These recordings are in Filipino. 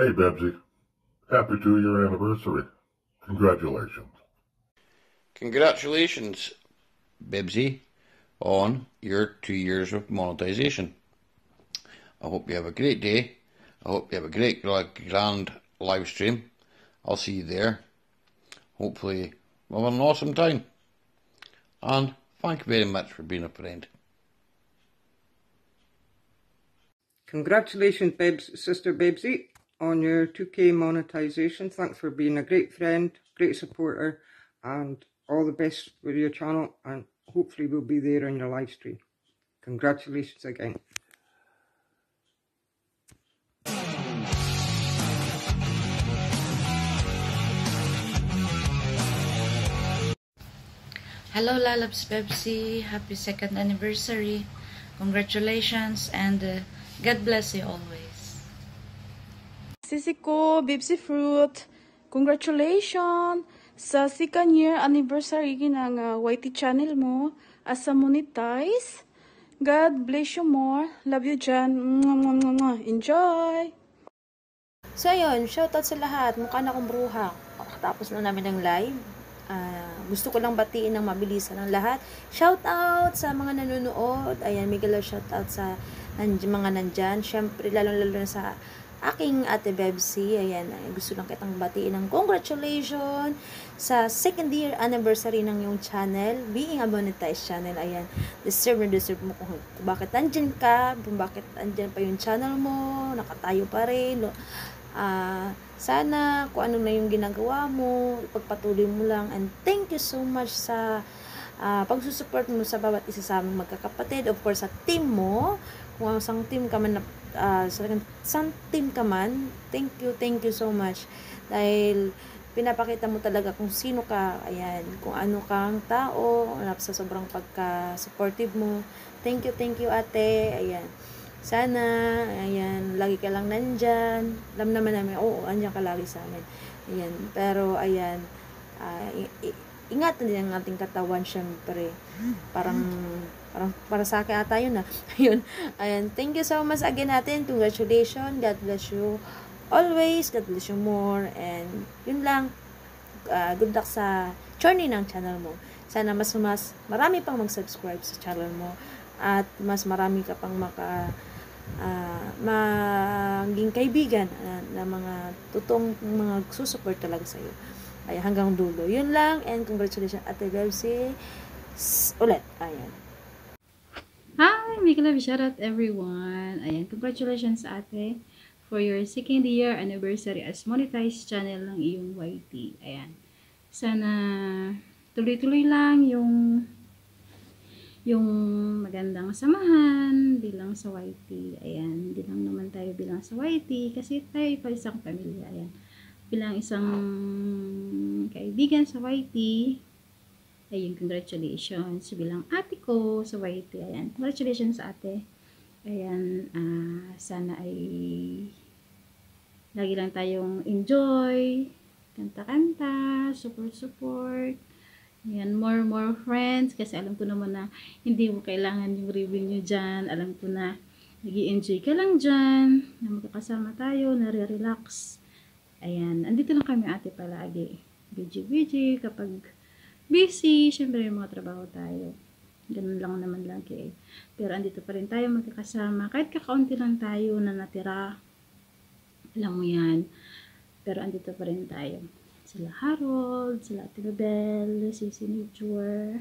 Hey, Bebsy. Happy 2-year anniversary. Congratulations. Congratulations, Bibsy, on your 2 years of monetization. I hope you have a great day. I hope you have a great grand live stream. I'll see you there. Hopefully we'll have an awesome time. And thank you very much for being a friend. Congratulations, Sister Bibsy, on your 2K monetization. Thanks for being a great friend, great supporter, and all the best with your channel, and hopefully we'll be there on your live stream. Congratulations again. Hello Lalabs Bebsy, happy 2nd anniversary. Congratulations and God bless you always. Sisi ko, Bibsy Fruit, congratulations sa 2nd year anniversary ng YT channel mo as a monetize. God bless you more. Love you dyan. Enjoy! So ayun, shoutout sa lahat. Mukha na akong bruha. Tapos na namin ng live. Gusto ko lang batiin ng mabilisan ng lahat. Shoutout sa mga nanonood. Ayan, mega shoutout sa mga nandyan. Syempre, lalo na sa aking ate Bebsy. Ayan, gusto lang kitang batiin ng congratulations sa 2nd year anniversary ng yung channel. Being a monetized channel. Ayan, deserve mo kung bakit nandyan ka, kung bakit nandyan pa yung channel mo, nakatayo pa rin. Sana kung ano na yung ginagawa mo, ipagpatuloy mo lang, and thank you so much sa pagsusupport mo sa bawat isa sa aming magkakapatid. Of course, sa team mo, kung isang team ka man, thank you so much, dahil pinapakita mo talaga kung sino ka, ayan, kung ano kang tao, sa sobrang pagka-supportive mo. Thank you ate, ayan. Sana, ayan, lagi ka lang nandyan. Alam naman namin, oo, andyan ka lagi sa amin. Ayan, pero, ayan, ingatan din ang ating katawan, syempre. Parang para sa akin ata yun, Ayun, ayan, thank you so much again natin. Congratulations, God bless you always, God bless you more, and yun lang, good luck sa journey ng channel mo. Sana mas marami pang mag-subscribe sa channel mo, at mas marami ka pang maging kaibigan na mga totoong mga susupport talaga sa iyo. Ay hanggang dulo. Yun lang, and congratulations Ate Bebsy ulit. Ayan. Hi, make love, shout out everyone. Ayan, congratulations ate for your 2nd year anniversary as monetized channel ng iyong YT. Ayan. Sana tuloy-tuloy lang yung magandang samahan bilang sa YT. Ayan, hindi lang naman tayo bilang sa YT kasi tayo pa isang pamilya. Ayan, bilang isang kaibigan sa YT. Ayun, congratulations bilang ate ko sa YT. Ayan, congratulations ate. Ayan, sana ay lagi lang tayong enjoy, kanta-kanta, support. Ayan, more friends, kasi alam ko naman na hindi mo kailangan yung revenue dyan. Alam ko na nag-i-enjoy ka lang dyan, na magkakasama tayo, nare-relax. Ayan, andito lang kami ate palagi. Busy kapag busy, syempre yung mga trabaho tayo. Ganun lang naman lagi. Pero andito pa rin tayo magkakasama. Kahit kakaunti lang tayo na natira. Alam mo yan. Pero andito pa rin tayo. Sila Harold, sila Ate Babel, si Nature,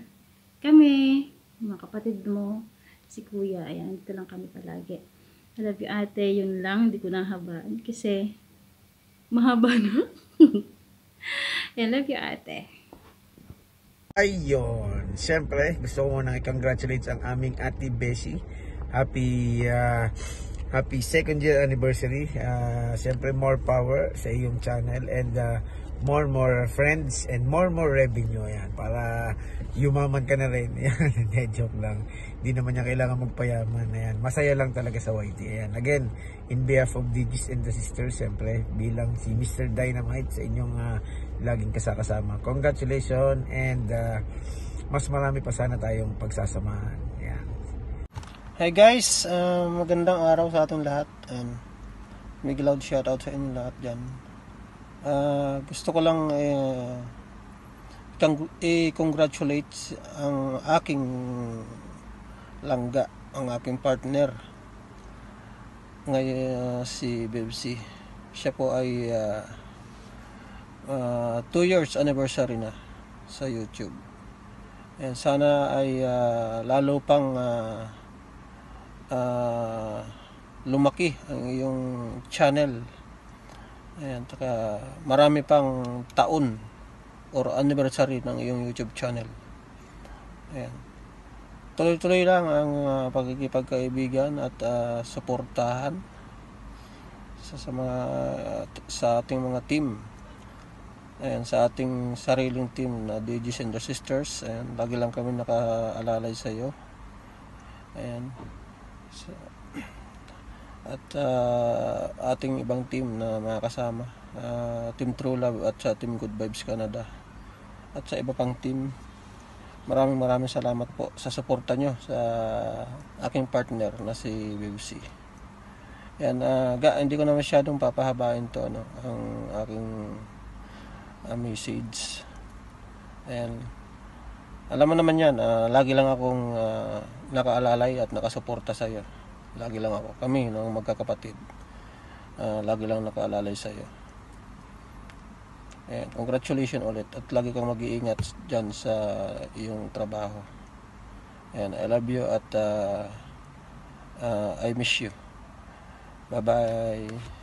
kami, mga kapatid mo, si Kuya. Ayan, dito lang kami palagi. I love you ate, yun lang, hindi ko nahabaan kasi mahaba na. I love you ate. Ayun, siyempre gusto ko munang i-congratulate ang aming Ate Bessie. Happy 2nd year anniversary. Siyempre more power sa iyong channel, and more friends and more revenue. Ayan, para yumaman ka na rin. Ayan, joke lang. Hindi naman niya kailangan magpayaman. Ayan, masaya lang talaga sa YT. Ayan, again, in behalf of Digis and the Sisters, siyempre, bilang si Mr. Dynamite sa inyong laging kasama. Congratulations, and mas marami pa sana tayong pagsasamahan. Ayan. Hi guys, magandang araw sa atong lahat. And Mega loud shoutout sa inyo lahat dyan. Gusto ko lang i-congratulate ang aking langga, ang aking partner ngayon, si Bebsi. Siya po ay 2 years anniversary na sa YouTube. And sana ay lalo pang lumaki ang iyong channel. Ayan, taka marami pang taon or anniversary ng iyong YouTube channel. Ayan. Tuloy-tuloy lang ang pagkikipagkaibigan at suportahan sa ating mga team. Ayan, sa ating sariling team na DJs and the Sisters. Ayan, lagi lang kami nakaalalay sa iyo. Ayan. At ating ibang team na mga kasama, Team True Love at sa Team Good Vibes Canada at sa iba pang team. Maraming salamat po sa suporta nyo sa aking partner na si Bebsi. Yan, hindi ko na masyadong papahabain to, ang aking message. Ayan. Alam mo naman yan, lagi lang akong nakaalalay at nakasuporta sa iyo. Lagi lang ako. Kami, ng magkakapatid. Lagi lang nakaalalay sa iyo. Ayan, congratulations ulit. At lagi kang mag-iingat dyan sa iyong trabaho. Ayan, I love you at I miss you. Bye-bye.